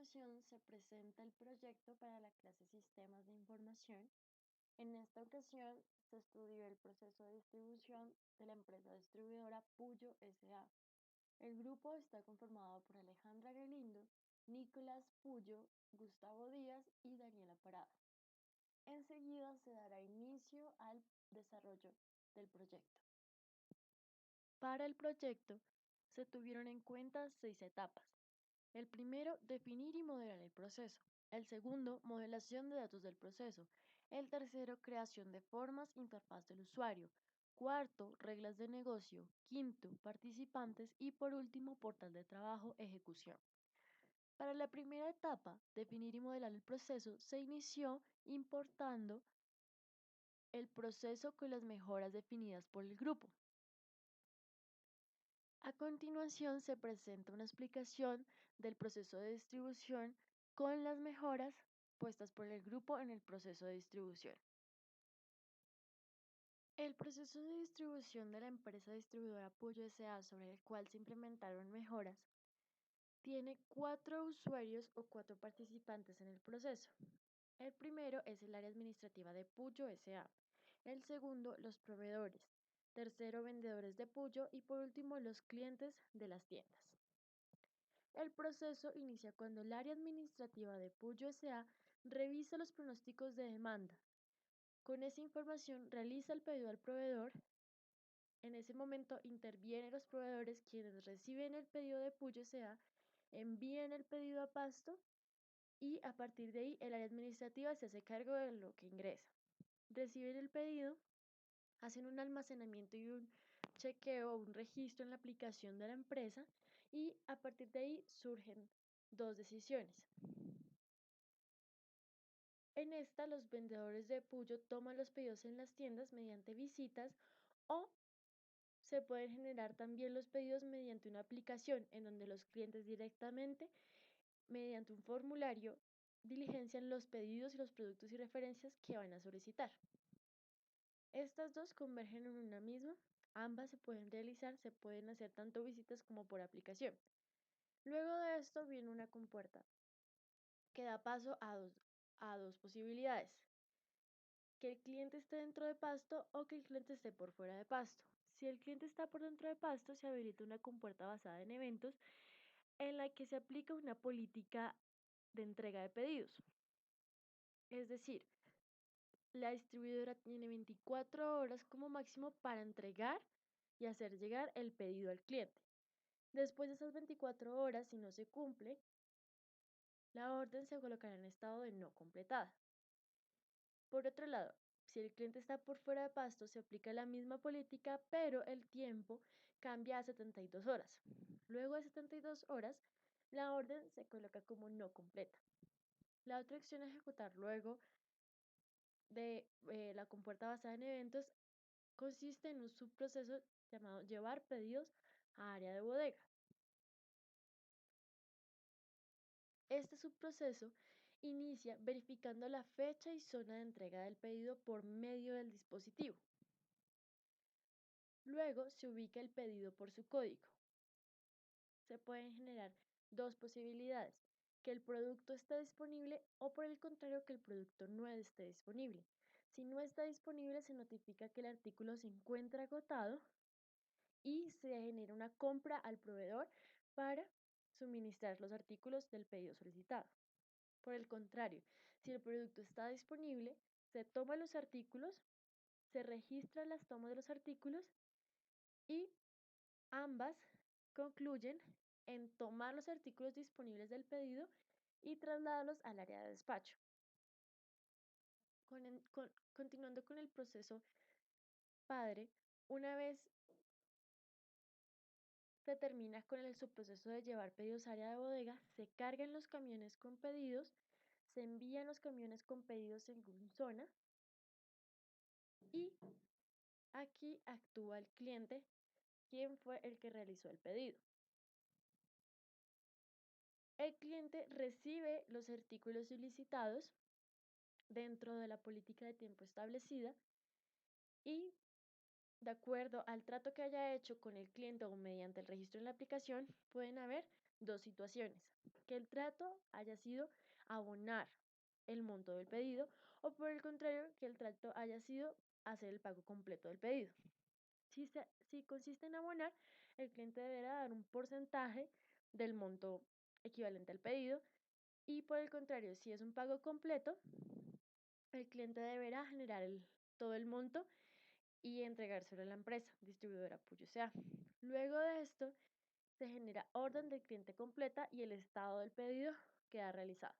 continuación se presenta el proyecto para la clase Sistemas de Información. En esta ocasión se estudió el proceso de distribución de la empresa distribuidora Puyo S.A. El grupo está conformado por Alejandra Galindo, Nicolás Puyo, Gustavo Díaz y Daniela Parada. Enseguida se dará inicio al desarrollo del proyecto. Para el proyecto se tuvieron en cuenta 6 etapas. El primero, definir y modelar el proceso. El segundo, modelación de datos del proceso. El tercero, creación de formas, interfaz del usuario. Cuarto, reglas de negocio. Quinto, participantes. Y por último, portal de trabajo, ejecución. Para la primera etapa, definir y modelar el proceso, se inició importando el proceso con las mejoras definidas por el grupo. A continuación se presenta una explicación del proceso de distribución con las mejoras puestas por el grupo en el proceso de distribución. El proceso de distribución de la empresa distribuidora Puyo S.A., sobre el cual se implementaron mejoras, tiene 4 usuarios o 4 participantes en el proceso. El primero es el área administrativa de Puyo S.A., el segundo los proveedores, tercero vendedores de Puyo y por último los clientes de las tiendas. El proceso inicia cuando el área administrativa de Puyo S.A. revisa los pronósticos de demanda. Con esa información realiza el pedido al proveedor. En ese momento intervienen los proveedores quienes reciben el pedido de Puyo S.A., envían el pedido a Pasto y a partir de ahí el área administrativa se hace cargo de lo que ingresa. Reciben el pedido, hacen un almacenamiento y un chequeo o un registro en la aplicación de la empresa y a partir de ahí surgen 2 decisiones. En esta, los vendedores de Puyo toman los pedidos en las tiendas mediante visitas o se pueden generar también los pedidos mediante una aplicación en donde los clientes directamente, mediante un formulario, diligencian los pedidos y los productos y referencias que van a solicitar. Estas dos convergen en una misma. Ambas se pueden realizar, se pueden hacer tanto visitas como por aplicación. Luego de esto viene una compuerta que da paso a dos posibilidades: que el cliente esté dentro de Pasto o que el cliente esté por fuera de Pasto. Si el cliente está por dentro de Pasto, se habilita una compuerta basada en eventos en la que se aplica una política de entrega de pedidos. Es decir, la distribuidora tiene 24 horas como máximo para entregar y hacer llegar el pedido al cliente. Después de esas 24 horas, si no se cumple, la orden se colocará en estado de no completada. Por otro lado, si el cliente está por fuera de Pasto, se aplica la misma política, pero el tiempo cambia a 72 horas. Luego de 72 horas, la orden se coloca como no completa. La otra acción a ejecutar luego de la compuerta basada en eventos consiste en un subproceso llamado llevar pedidos a área de bodega. Este subproceso inicia verificando la fecha y zona de entrega del pedido por medio del dispositivo. Luego se ubica el pedido por su código. Se pueden generar 2 posibilidades: que el producto esté disponible o por el contrario que el producto no esté disponible. Si no está disponible, se notifica que el artículo se encuentra agotado y se genera una compra al proveedor para suministrar los artículos del pedido solicitado. Por el contrario, si el producto está disponible, se toman los artículos, se registra las tomas de los artículos y ambas concluyen en tomar los artículos disponibles del pedido y trasladarlos al área de despacho. Continuando con el proceso padre, una vez se termina con el subproceso de llevar pedidos a área de bodega, se cargan los camiones con pedidos, se envían los camiones con pedidos según zona y aquí actúa el cliente, quien fue el que realizó el pedido. El cliente recibe los artículos solicitados dentro de la política de tiempo establecida y, de acuerdo al trato que haya hecho con el cliente o mediante el registro en la aplicación, pueden haber dos situaciones: que el trato haya sido abonar el monto del pedido, o por el contrario, que el trato haya sido hacer el pago completo del pedido. Si consiste en abonar, el cliente deberá dar un porcentaje del monto equivalente al pedido, y por el contrario, si es un pago completo, el cliente deberá generar todo el monto y entregárselo a la empresa distribuidora Puyo S.A. Luego de esto, se genera orden del cliente completa y el estado del pedido queda realizado.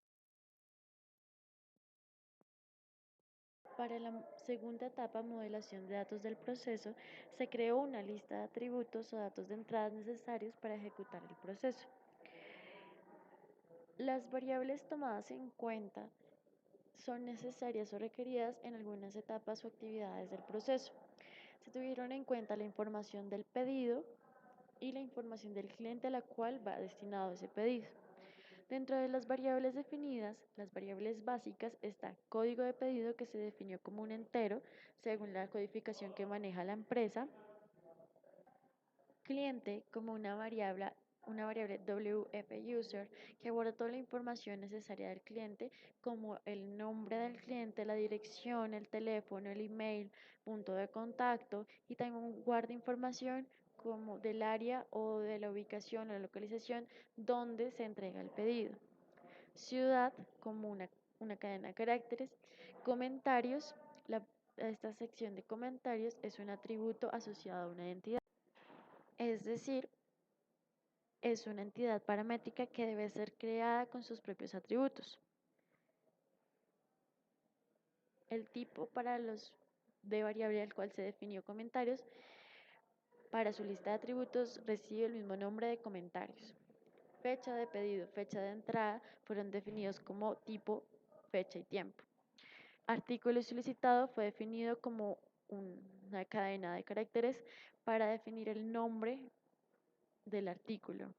Para la segunda etapa, modelación de datos del proceso, se creó una lista de atributos o datos de entrada necesarios para ejecutar el proceso. Las variables tomadas en cuenta son necesarias o requeridas en algunas etapas o actividades del proceso. Se tuvieron en cuenta la información del pedido y la información del cliente a la cual va destinado ese pedido. Dentro de las variables definidas, las variables básicas, está código de pedido, que se definió como un entero según la codificación que maneja la empresa; cliente, como una variable WF user, que guarda toda la información necesaria del cliente, como el nombre del cliente, la dirección, el teléfono, el email, punto de contacto, y también guarda información como del área o de la ubicación o la localización donde se entrega el pedido; ciudad, como una cadena de caracteres; comentarios, esta sección de comentarios es un atributo asociado a una entidad, es decir, es una entidad paramétrica que debe ser creada con sus propios atributos. El tipo de variable al cual se definió comentarios, para su lista de atributos recibe el mismo nombre de comentarios. Fecha de pedido, fecha de entrada fueron definidos como tipo, fecha y tiempo. Artículo solicitado fue definido como una cadena de caracteres para definir el nombre del artículo.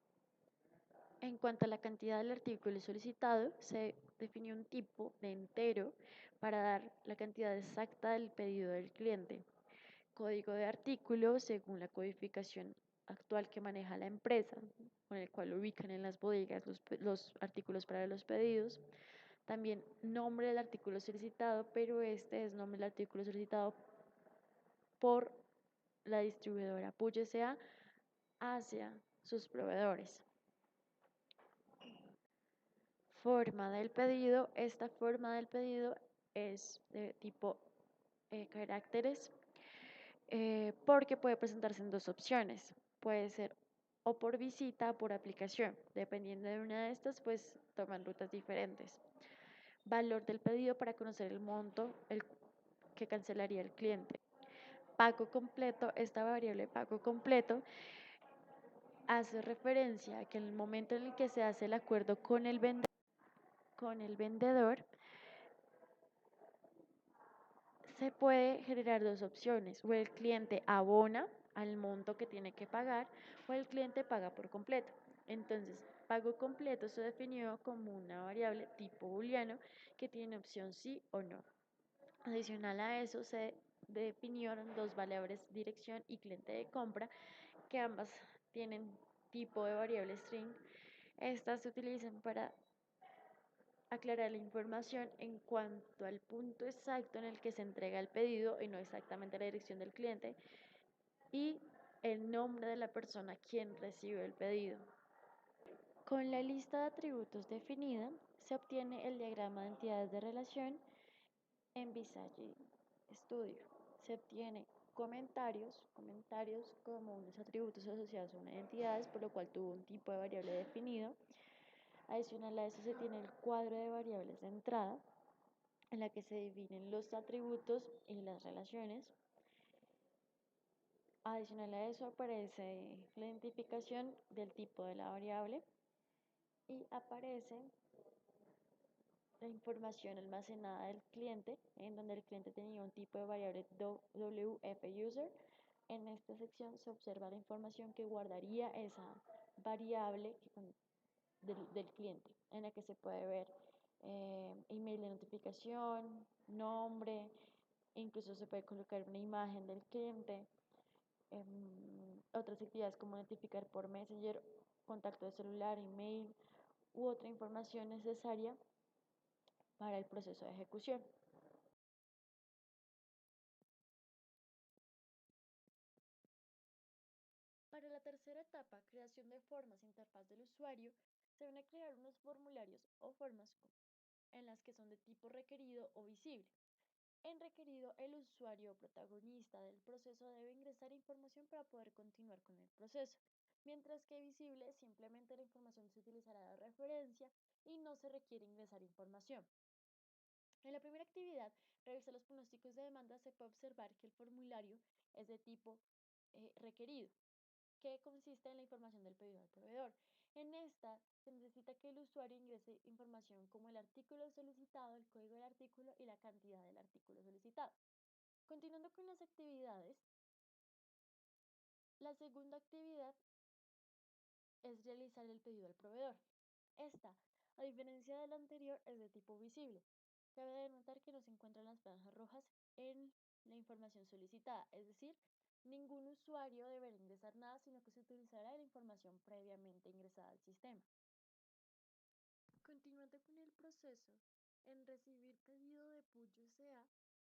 En cuanto a la cantidad del artículo solicitado, se definió un tipo de entero para dar la cantidad exacta del pedido del cliente. Código de artículo, según la codificación actual que maneja la empresa, con el cual ubican en las bodegas los artículos para los pedidos. También nombre del artículo solicitado, pero este es nombre del artículo solicitado por la distribuidora Puyo S.A. hacia sus proveedores. Forma del pedido. Esta forma del pedido es de tipo caracteres, porque puede presentarse en dos opciones. Puede ser o por visita o por aplicación. Dependiendo de una de estas, pues toman rutas diferentes. Valor del pedido, para conocer el monto que cancelaría el cliente. Pago completo. Esta variable pago completo hace referencia a que en el momento en el que se hace el acuerdo con el vendedor, se puede generar dos opciones: o el cliente abona al monto que tiene que pagar, o el cliente paga por completo. Entonces, pago completo se definió como una variable tipo booleano que tiene opción sí o no. Adicional a eso, se definieron dos variables: dirección y cliente de compra, que ambas tienen tipo de variable string. Estas se utilizan para aclarar la información en cuanto al punto exacto en el que se entrega el pedido y no exactamente la dirección del cliente, y el nombre de la persona quien recibe el pedido. Con la lista de atributos definida, se obtiene el diagrama de entidades de relación en Visage Studio. Se obtiene comentarios como unos atributos asociados a una entidad, por lo cual tuvo un tipo de variable definido. Adicional a eso, se tiene el cuadro de variables de entrada, en la que se definen los atributos y las relaciones. Adicional a eso, aparece la identificación del tipo de la variable y aparece la información almacenada del cliente, en donde el cliente tenía un tipo de variable WF user. En esta sección se observa la información que guardaría esa variable del cliente, en la que se puede ver email de notificación, nombre, incluso se puede colocar una imagen del cliente. Otras actividades como notificar por Messenger contacto de celular, email u otra información necesaria para el proceso de ejecución. Para la tercera etapa, creación de formas e interfaz del usuario, se van a crear unos formularios o formas en las que son de tipo requerido o visible. En requerido, el usuario protagonista del proceso debe ingresar información para poder continuar con el proceso, mientras que visible simplemente la información se utilizará de referencia y no se requiere ingresar información. En la primera actividad, revisar los pronósticos de demanda, se puede observar que el formulario es de tipo requerido, que consiste en la información del pedido al proveedor. En esta se necesita que el usuario ingrese información como el artículo solicitado, el código del artículo y la cantidad del artículo solicitado. Continuando con las actividades, la segunda actividad es realizar el pedido al proveedor. Esta, a diferencia de la anterior, es de tipo visible. Cabe de notar que no se encuentran las franjas rojas en la información solicitada, es decir, ningún usuario deberá ingresar nada, sino que se utilizará la información previamente ingresada al sistema. Continuando con el proceso, en recibir pedido de Puyo S.A.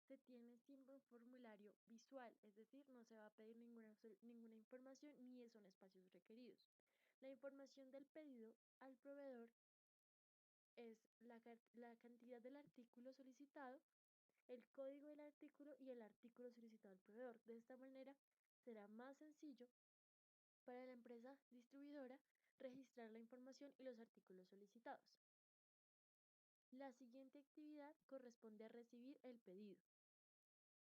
se tiene siempre un formulario visual, es decir, no se va a pedir ninguna información ni son espacios requeridos. La información del pedido al proveedor es la cantidad del artículo solicitado, el código del artículo y el artículo solicitado al proveedor. De esta manera será más sencillo para la empresa distribuidora registrar la información y los artículos solicitados. La siguiente actividad corresponde a recibir el pedido.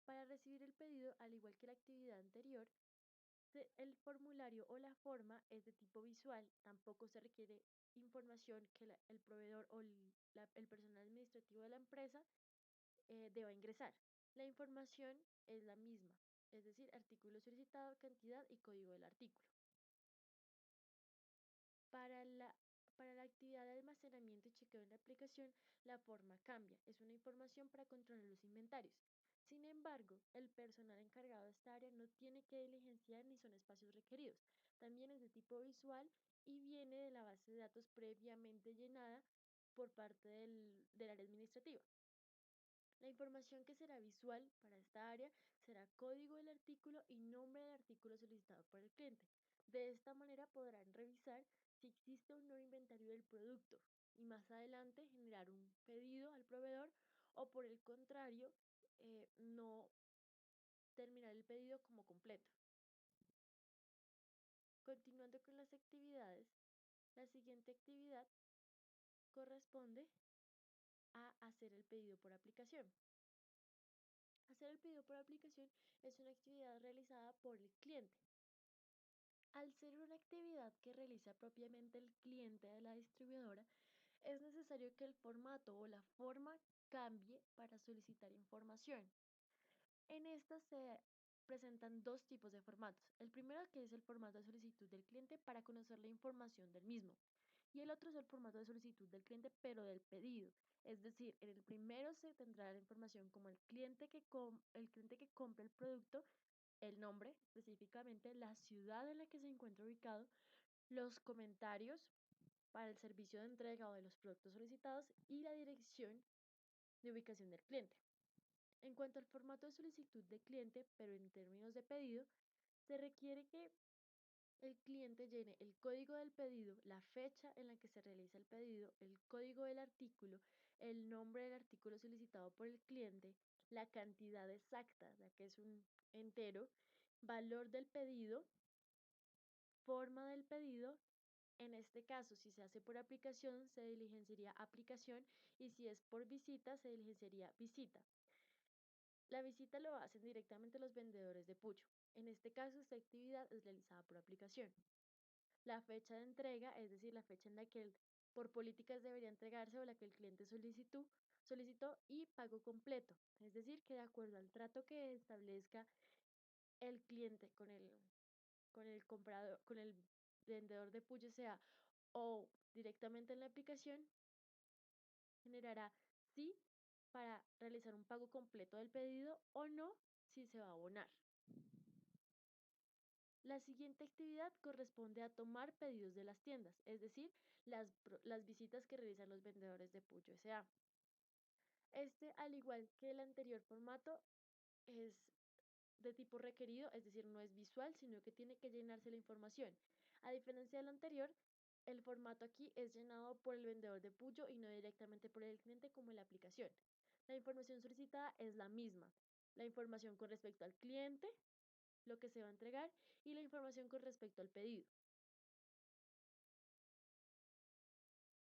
Para recibir el pedido, al igual que la actividad anterior, el formulario o la forma es de tipo visual, tampoco se requiere información que el proveedor o el personal administrativo de la empresa deba ingresar. La información es la misma, es decir, artículo solicitado, cantidad y código del artículo. Para la actividad de almacenamiento y chequeo en la aplicación, la forma cambia. Es una información para controlar los inventarios. Sin embargo, el personal encargado de esta área no tiene que diligenciar ni son espacios requeridos. También es de tipo visual y viene de la base de datos previamente llenada por parte del área administrativa. La información que será visual para esta área será código del artículo y nombre del artículo solicitado por el cliente. De esta manera podrán revisar si existe un nuevo inventario del producto y más adelante generar un pedido al proveedor o por el contrario, no terminar el pedido como completo. Continuando con las actividades, la siguiente actividad corresponde a hacer el pedido por aplicación. Hacer el pedido por aplicación es una actividad realizada por el cliente. Al ser una actividad que realiza propiamente el cliente de la distribuidora, es necesario que el formato o la forma cambie para solicitar información. En esta se presentan dos tipos de formatos. El primero que es el formato de solicitud del cliente para conocer la información del mismo. Y el otro es el formato de solicitud del cliente, pero del pedido. Es decir, en el primero se tendrá la información como el cliente que compra el producto, el nombre, específicamente la ciudad en la que se encuentra ubicado, los comentarios para el servicio de entrega o de los productos solicitados y la dirección de ubicación del cliente. En cuanto al formato de solicitud de cliente, pero en términos de pedido, se requiere que el cliente llene el código del pedido, la fecha en la que se realiza el pedido, el código del artículo, el nombre del artículo solicitado por el cliente, la cantidad exacta, ya que es un entero, valor del pedido, forma del pedido. En este caso, si se hace por aplicación, se diligenciaría aplicación y si es por visita, se diligenciaría visita. La visita lo hacen directamente los vendedores de Puyo. En este caso, esta actividad es realizada por aplicación. La fecha de entrega, es decir, la fecha en la que por políticas debería entregarse o la que el cliente solicitó y pago completo. Es decir, que de acuerdo al trato que establezca el cliente con el comprador, con el vendedor de Puyo sea o directamente en la aplicación, generará sí para realizar un pago completo del pedido o no si se va a abonar. La siguiente actividad corresponde a tomar pedidos de las tiendas, es decir, las visitas que realizan los vendedores de Puyo S.A. Este, al igual que el anterior formato, es de tipo requerido, es decir, no es visual, sino que tiene que llenarse la información. A diferencia del anterior, el formato aquí es llenado por el vendedor de Puyo y no directamente por el cliente como en la aplicación. La información solicitada es la misma. La información con respecto al cliente, lo que se va a entregar y la información con respecto al pedido.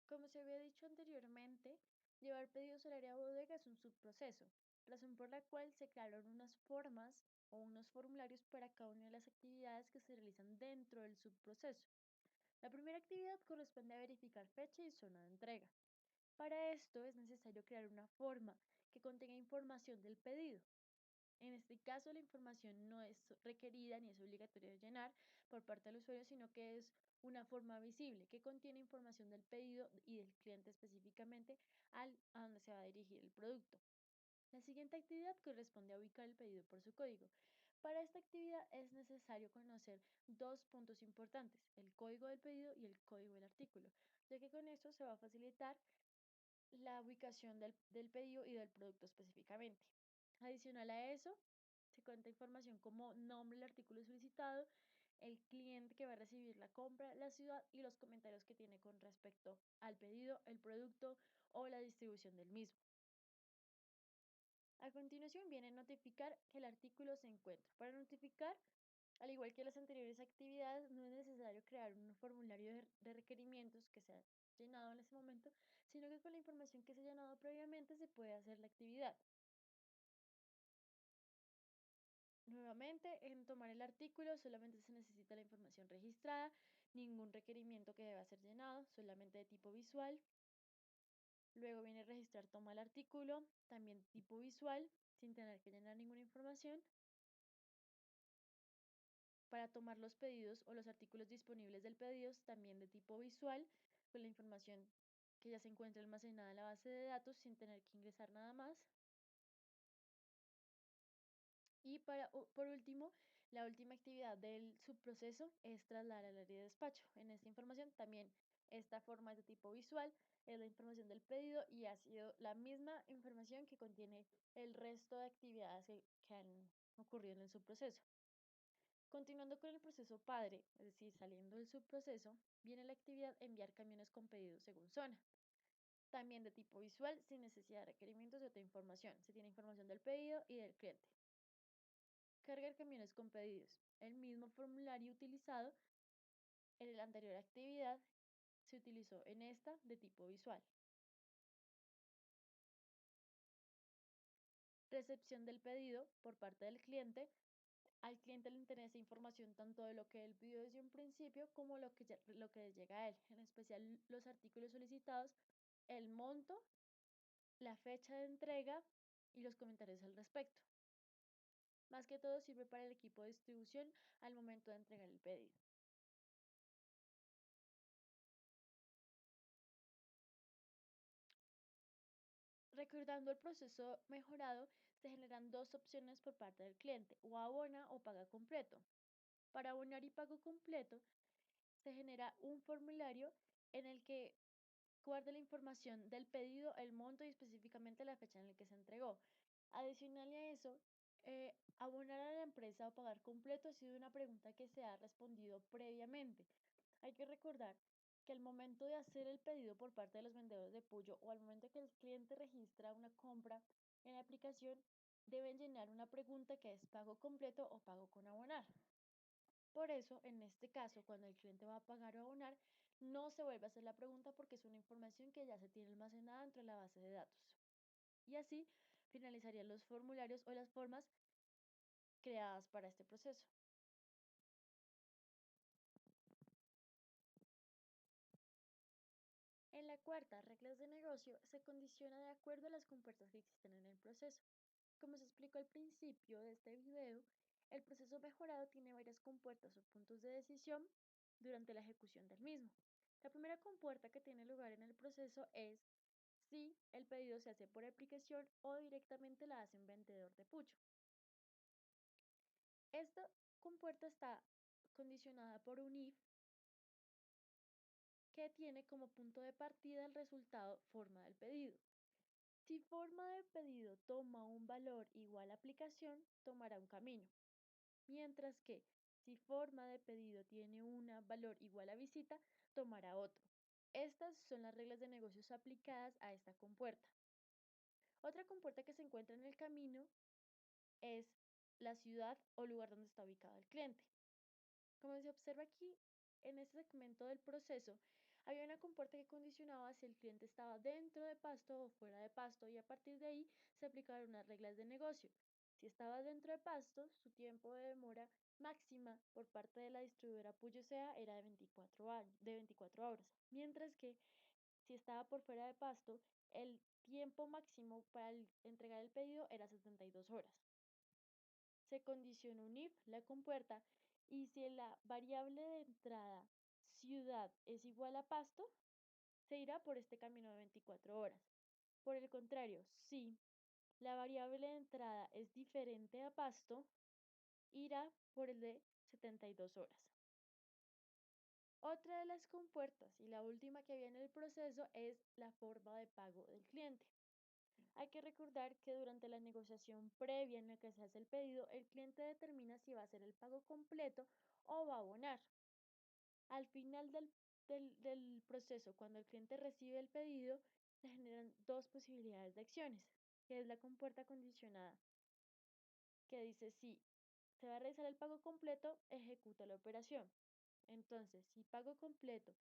Como se había dicho anteriormente, llevar pedidos al área bodega es un subproceso, razón por la cual se crearon unas formas o unos formularios para cada una de las actividades que se realizan dentro del subproceso. La primera actividad corresponde a verificar fecha y zona de entrega. Para esto es necesario crear una forma que contenga información del pedido. En este caso, la información no es requerida ni es obligatoria de llenar por parte del usuario, sino que es una forma visible que contiene información del pedido y del cliente específicamente a donde se va a dirigir el producto. La siguiente actividad corresponde a ubicar el pedido por su código. Para esta actividad es necesario conocer dos puntos importantes, el código del pedido y el código del artículo, ya que con esto se va a facilitar la ubicación del pedido y del producto específicamente. Adicional a eso, se cuenta información como nombre del artículo solicitado, el cliente que va a recibir la compra, la ciudad y los comentarios que tiene con respecto al pedido, el producto o la distribución del mismo. A continuación viene notificar que el artículo se encuentra. Para notificar, al igual que las anteriores actividades, no es necesario crear un formulario de requerimientos que sea llenado en ese momento, sino que con la información que se ha llenado previamente se puede hacer la actividad. Nuevamente, en tomar el artículo solamente se necesita la información registrada, ningún requerimiento que deba ser llenado, solamente de tipo visual. Luego viene registrar toma el artículo, también tipo visual, sin tener que llenar ninguna información. Para tomar los pedidos o los artículos disponibles del pedido, también de tipo visual, con la información que ya se encuentra almacenada en la base de datos sin tener que ingresar nada más. Y por último, la última actividad del subproceso es trasladar al área de despacho. En esta información también esta forma es de tipo visual, es la información del pedido y ha sido la misma información que contiene el resto de actividades que han ocurrido en el subproceso. Continuando con el proceso padre, es decir, saliendo del subproceso, viene la actividad enviar camiones con pedidos según zona. También de tipo visual, sin necesidad de requerimientos de otra información. Se tiene información del pedido y del cliente. Cargar camiones con pedidos. El mismo formulario utilizado en la anterior actividad se utilizó en esta de tipo visual. Recepción del pedido por parte del cliente. Al cliente le interesa información tanto de lo que él pidió desde un principio como lo que llega a él, en especial los artículos solicitados, el monto, la fecha de entrega y los comentarios al respecto. Más que todo sirve para el equipo de distribución al momento de entregar el pedido. Recordando el proceso mejorado, se generan dos opciones por parte del cliente, o abona o paga completo. Para abonar y pago completo, se genera un formulario en el que guarda la información del pedido, el monto y específicamente la fecha en la que se entregó. Adicional a eso, abonar a la empresa o pagar completo ha sido una pregunta que se ha respondido previamente. Hay que recordar que al momento de hacer el pedido por parte de los vendedores de pollo o al momento que el cliente registra una compra en la aplicación, deben llenar una pregunta que es pago completo o pago con abonar. Por eso, en este caso, cuando el cliente va a pagar o abonar, no se vuelve a hacer la pregunta porque es una información que ya se tiene almacenada dentro de la base de datos. Y así finalizarían los formularios o las formas creadas para este proceso. En la cuarta, reglas de negocio, se condiciona de acuerdo a las compuertas que existen en el proceso. Como se explicó al principio de este video, el proceso mejorado tiene varias compuertas o puntos de decisión durante la ejecución del mismo. La primera compuerta que tiene lugar en el proceso es si el pedido se hace por aplicación o directamente la hace un vendedor de pucho. Esta compuerta está condicionada por un if que tiene como punto de partida el resultado forma del pedido. Si forma de pedido toma un valor igual a aplicación, tomará un camino, mientras que si forma de pedido tiene un valor igual a visita, tomará otro. Estas son las reglas de negocios aplicadas a esta compuerta. Otra compuerta que se encuentra en el camino es la ciudad o lugar donde está ubicado el cliente. Como se observa aquí, en este segmento del proceso, había una compuerta que condicionaba si el cliente estaba dentro de Pasto o fuera de Pasto y a partir de ahí se aplicaron unas reglas de negocio. Si estaba dentro de Pasto, su tiempo de demora máxima por parte de la distribuidora Puyosea era de 24 horas, mientras que si estaba por fuera de Pasto, el tiempo máximo para entregar el pedido era 72 horas. Se condiciona un if, la compuerta, y si la variable de entrada ciudad es igual a Pasto, se irá por este camino de 24 horas. Por el contrario, si la variable de entrada es diferente a Pasto, irá por el de 72 horas. Otra de las compuertas y la última que había en el proceso es la forma de pago del cliente. Hay que recordar que durante la negociación previa en la que se hace el pedido, el cliente determina si va a hacer el pago completo o va a abonar. Al final del proceso, cuando el cliente recibe el pedido, se generan dos posibilidades de acciones, que es la compuerta condicionada, que dice si se va a realizar el pago completo, ejecuta la operación. Entonces, si pago completo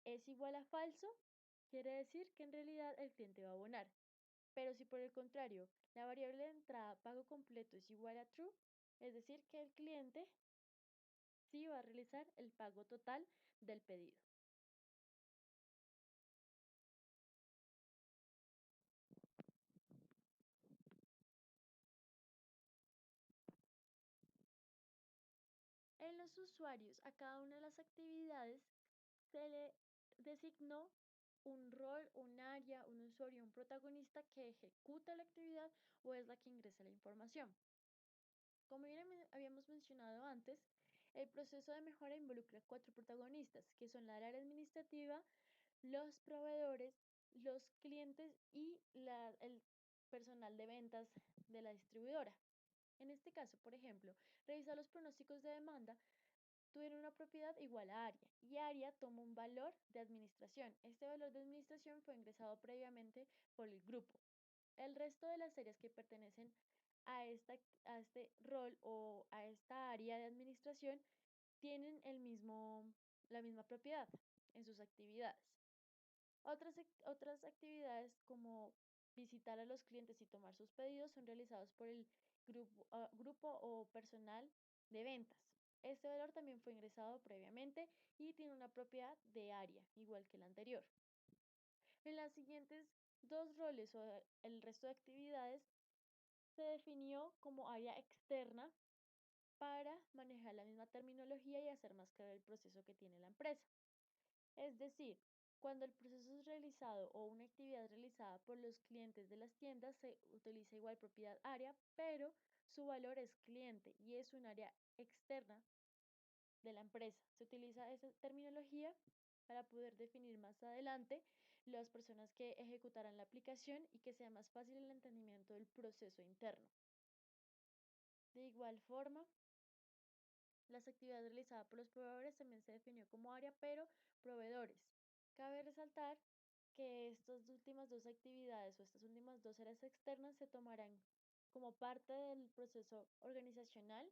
es igual a falso, quiere decir que en realidad el cliente va a abonar. Pero si por el contrario, la variable de entrada pago completo es igual a true, es decir, que el cliente sí va a realizar el pago total del pedido. En los usuarios, a cada una de las actividades se le designó un rol, un área, un usuario, un protagonista que ejecuta la actividad o es la que ingresa la información. Como ya habíamos mencionado antes, el proceso de mejora involucra cuatro protagonistas, que son la área administrativa, los proveedores, los clientes y el personal de ventas de la distribuidora. En este caso, por ejemplo, revisar los pronósticos de demanda tuvieron una propiedad igual a área y área toma un valor de administración. Este valor de administración fue ingresado previamente por el grupo. El resto de las áreas que pertenecen a este rol o a esta área de administración tienen la misma propiedad en sus actividades. Otras actividades como visitar a los clientes y tomar sus pedidos son realizados por el grupo o personal de ventas. Este valor también fue ingresado previamente y tiene una propiedad de área, igual que el anterior. En las siguientes dos roles o el resto de actividades se definió como área externa para manejar la misma terminología y hacer más claro el proceso que tiene la empresa. Es decir, cuando el proceso es realizado o una actividad es realizada por los clientes de las tiendas, se utiliza igual propiedad área, pero su valor es cliente y es un área externa de la empresa. Se utiliza esa terminología para poder definir más adelante las personas que ejecutarán la aplicación y que sea más fácil el entendimiento del proceso interno. De igual forma, las actividades realizadas por los proveedores también se definió como área, pero proveedores. Cabe resaltar que estas últimas dos actividades o estas últimas dos áreas externas se tomarán como parte del proceso organizacional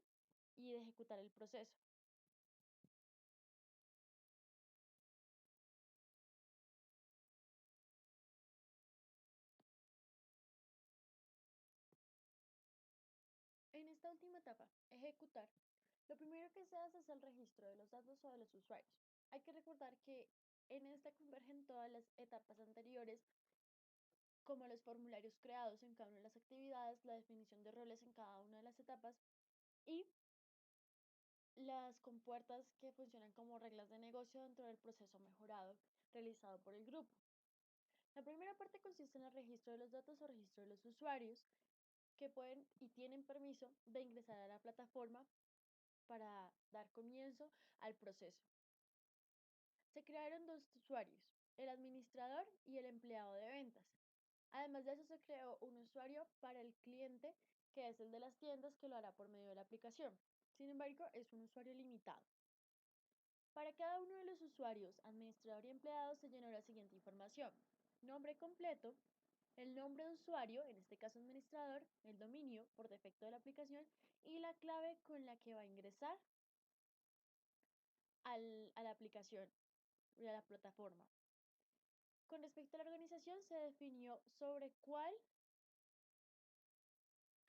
y de ejecutar el proceso. En esta última etapa, ejecutar, lo primero que se hace es el registro de los datos o de los usuarios. Hay que recordar que en esta convergen todas las etapas anteriores, como los formularios creados en cada una de las actividades, la definición de roles en cada una de las etapas y las compuertas que funcionan como reglas de negocio dentro del proceso mejorado realizado por el grupo. La primera parte consiste en el registro de los datos o registro de los usuarios que pueden y tienen permiso de ingresar a la plataforma para dar comienzo al proceso. Se crearon dos usuarios, el administrador y el empleado de ventas. Además de eso, se creó un usuario para el cliente, que es el de las tiendas, que lo hará por medio de la aplicación. Sin embargo, es un usuario limitado. Para cada uno de los usuarios, administrador y empleado, se llenó la siguiente información: nombre completo, el nombre de usuario, en este caso administrador, el dominio por defecto de la aplicación y la clave con la que va a ingresar a la aplicación y a la plataforma. Con respecto a la organización, se definió sobre cuál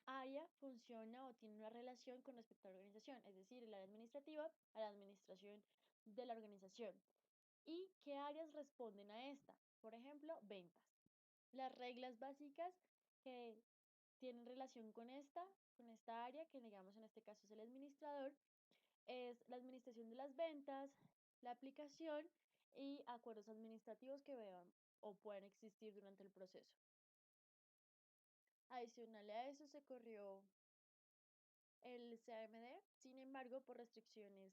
área funciona o tiene una relación con respecto a la organización, es decir, el área administrativa a la administración de la organización. ¿Y qué áreas responden a esta? Por ejemplo, ventas. Las reglas básicas que tienen relación con esta área, que digamos en este caso es el administrador, es la administración de las ventas, la aplicación y acuerdos administrativos que vean o puedan existir durante el proceso. Adicional a eso se corrió el CAMD, sin embargo, por restricciones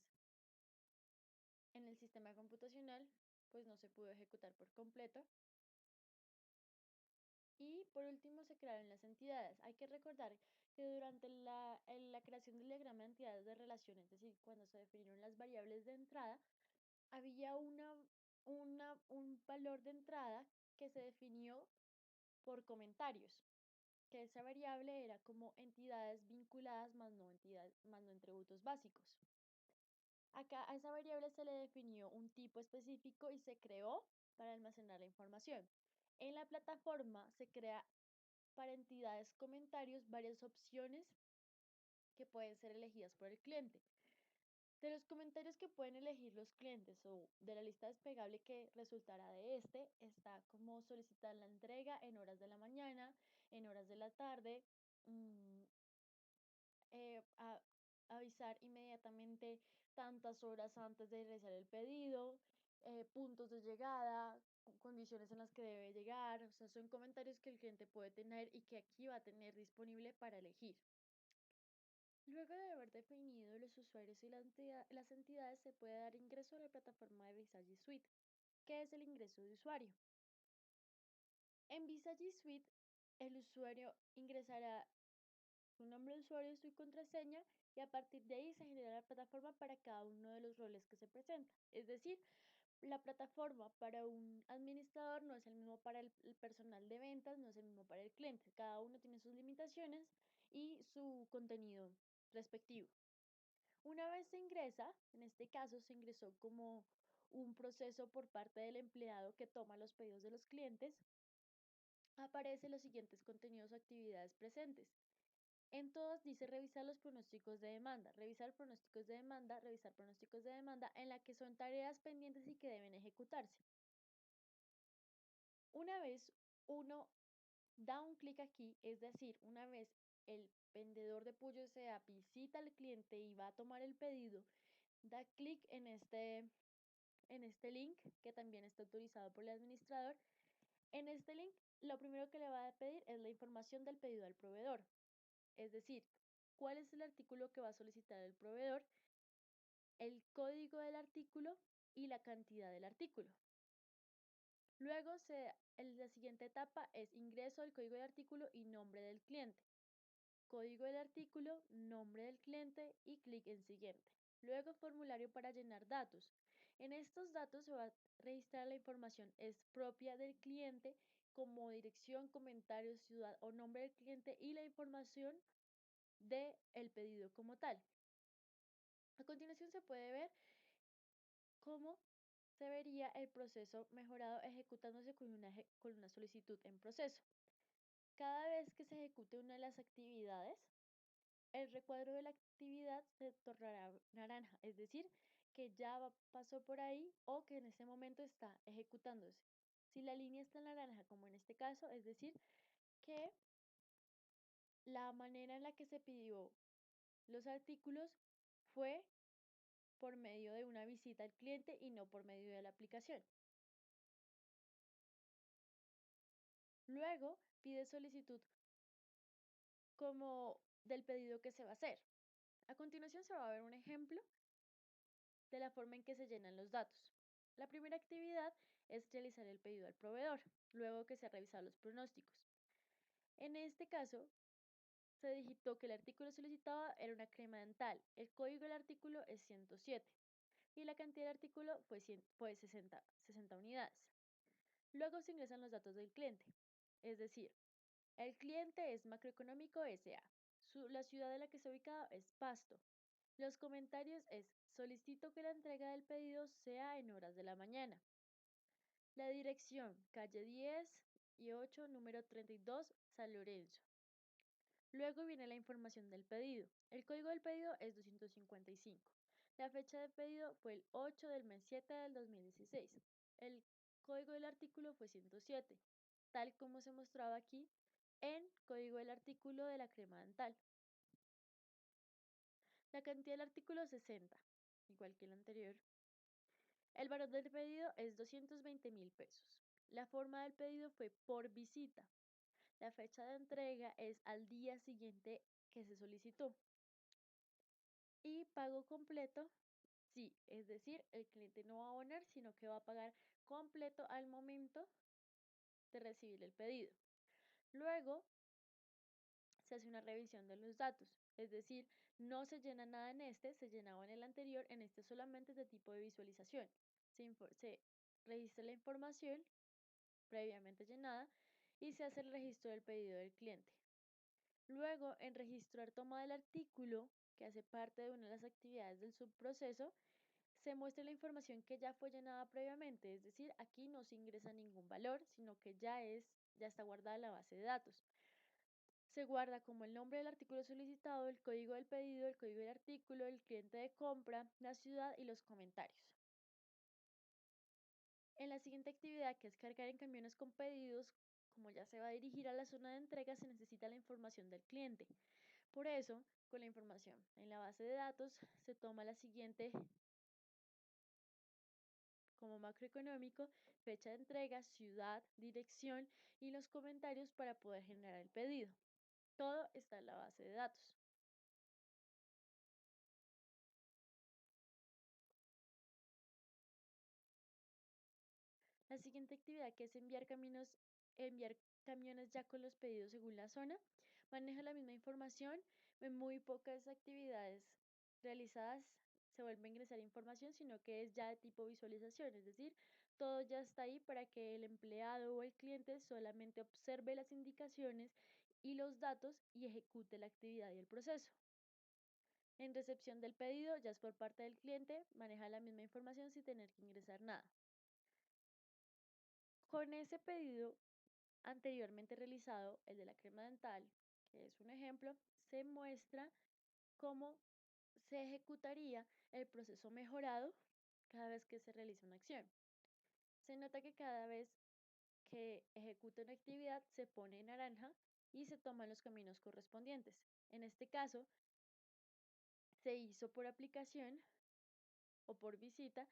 en el sistema computacional, pues no se pudo ejecutar por completo. Y por último se crearon las entidades. Hay que recordar que durante la creación del diagrama de entidades de relación, es decir, cuando se definieron las variables de entrada, había un valor de entrada que se definió por comentarios, que esa variable era como entidades vinculadas más no atributos básicos. Acá a esa variable se le definió un tipo específico y se creó para almacenar la información. En la plataforma se crea para entidades comentarios varias opciones que pueden ser elegidas por el cliente. De los comentarios que pueden elegir los clientes o de la lista desplegable que resultará de este, está como solicitar la entrega en horas de la mañana, en horas de la tarde, mm, avisar inmediatamente tantas horas antes de realizar el pedido, puntos de llegada, condiciones en las que debe llegar. O sea, son comentarios que el cliente puede tener y que aquí va a tener disponible para elegir. Luego de haber definido los usuarios y las entidades, se puede dar ingreso a la plataforma de Visage Suite. ¿Qué es el ingreso de usuario? En Visage Suite, el usuario ingresará su nombre de usuario, su contraseña, y a partir de ahí se genera la plataforma para cada uno de los roles que se presenta. Es decir, la plataforma para un administrador no es el mismo para el personal de ventas, no es el mismo para el cliente. Cada uno tiene sus limitaciones y su contenido respectivo. Una vez se ingresa, en este caso se ingresó como un proceso por parte del empleado que toma los pedidos de los clientes, aparecen los siguientes contenidos o actividades presentes. En todas dice revisar los pronósticos de demanda, revisar pronósticos de demanda, revisar pronósticos de demanda, en la que son tareas pendientes y que deben ejecutarse. Una vez uno da un clic aquí, es decir, una vez el vendedor de Puyo sea visita al cliente y va a tomar el pedido, da clic en este link que también está autorizado por el administrador. En este link, lo primero que le va a pedir es la información del pedido al proveedor, es decir, cuál es el artículo que va a solicitar el proveedor, el código del artículo y la cantidad del artículo. Luego, la siguiente etapa es ingreso del código del artículo y nombre del cliente. Código del artículo, nombre del cliente y clic en siguiente. Luego, formulario para llenar datos. En estos datos se va a registrar la información es propia del cliente, como dirección, comentario, ciudad o nombre del cliente, y la información del pedido como tal. A continuación se puede ver cómo se vería el proceso mejorado ejecutándose con una solicitud en proceso. Cada vez que se ejecute una de las actividades, el recuadro de la actividad se tornará naranja, es decir, que pasó por ahí o que en ese momento está ejecutándose. Si la línea está naranja, como en este caso, es decir, que la manera en la que se pidió los artículos fue por medio de una visita al cliente y no por medio de la aplicación. Luego pide solicitud como del pedido que se va a hacer. A continuación se va a ver un ejemplo de la forma en que se llenan los datos. La primera actividad es realizar el pedido al proveedor, luego que se han revisado los pronósticos. En este caso, se digitó que el artículo solicitado era una crema dental. El código del artículo es 107 y la cantidad del artículo fue 60 unidades. Luego se ingresan los datos del cliente, es decir, el cliente es Macroeconómico S.A. La ciudad en la que está ubicado es Pasto. Los comentarios es: solicito que la entrega del pedido sea en horas de la mañana. La dirección: calle 10 y 8, número 32, San Lorenzo. Luego viene la información del pedido. El código del pedido es 255. La fecha de pedido fue el 8 del mes 7 del 2016. El código del artículo fue 107, tal como se mostraba aquí en código del artículo de la crema dental. La cantidad del artículo 60, igual que el anterior. El valor del pedido es 220.000 pesos. La forma del pedido fue por visita. La fecha de entrega es al día siguiente que se solicitó. Y pago completo, sí, es decir, el cliente no va a abonar, sino que va a pagar completo al momento de recibir el pedido. Luego se hace una revisión de los datos, es decir, no se llena nada en este, se llenaba en el anterior, en este solamente es de tipo de visualización. Se registra la información previamente llenada y se hace el registro del pedido del cliente. Luego, en registrar toma del artículo, que hace parte de una de las actividades del subproceso, se muestra la información que ya fue llenada previamente, es decir, aquí no se ingresa ningún valor, sino que ya está guardada en la base de datos. Se guarda como el nombre del artículo solicitado, el código del pedido, el código del artículo, el cliente de compra, la ciudad y los comentarios. En la siguiente actividad, que es cargar en camiones con pedidos, como ya se va a dirigir a la zona de entrega, se necesita la información del cliente. Por eso, con la información en la base de datos, se toma la siguiente como macroeconómico: fecha de entrega, ciudad, dirección y los comentarios para poder generar el pedido. Todo está en la base de datos. La siguiente actividad, que es enviar camiones ya con los pedidos según la zona, maneja la misma información. En muy pocas actividades realizadas se vuelve a ingresar información, sino que es ya de tipo visualización, es decir, todo ya está ahí para que el empleado o el cliente solamente observe las indicaciones y los datos y ejecute la actividad y el proceso. En recepción del pedido, ya es por parte del cliente, maneja la misma información sin tener que ingresar nada. Con ese pedido anteriormente realizado, el de la crema dental, que es un ejemplo, se muestra cómo se ejecutaría el proceso mejorado cada vez que se realiza una acción. Se nota que cada vez que ejecuta una actividad se pone en naranja y se toman los caminos correspondientes. En este caso, se hizo por aplicación o por visita.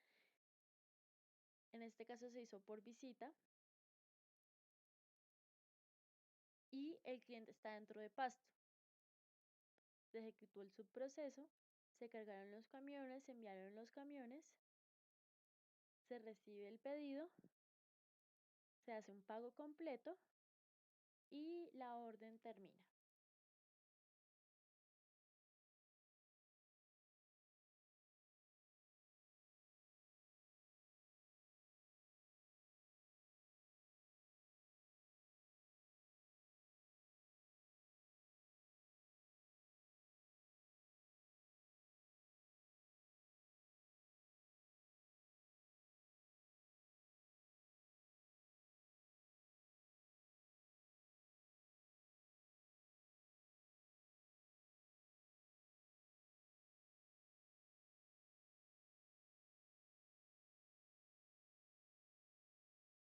En este caso se hizo por visita y el cliente está dentro de Pasto. Se ejecutó el subproceso, se cargaron los camiones, se enviaron los camiones, se recibe el pedido, se hace un pago completo y la orden termina.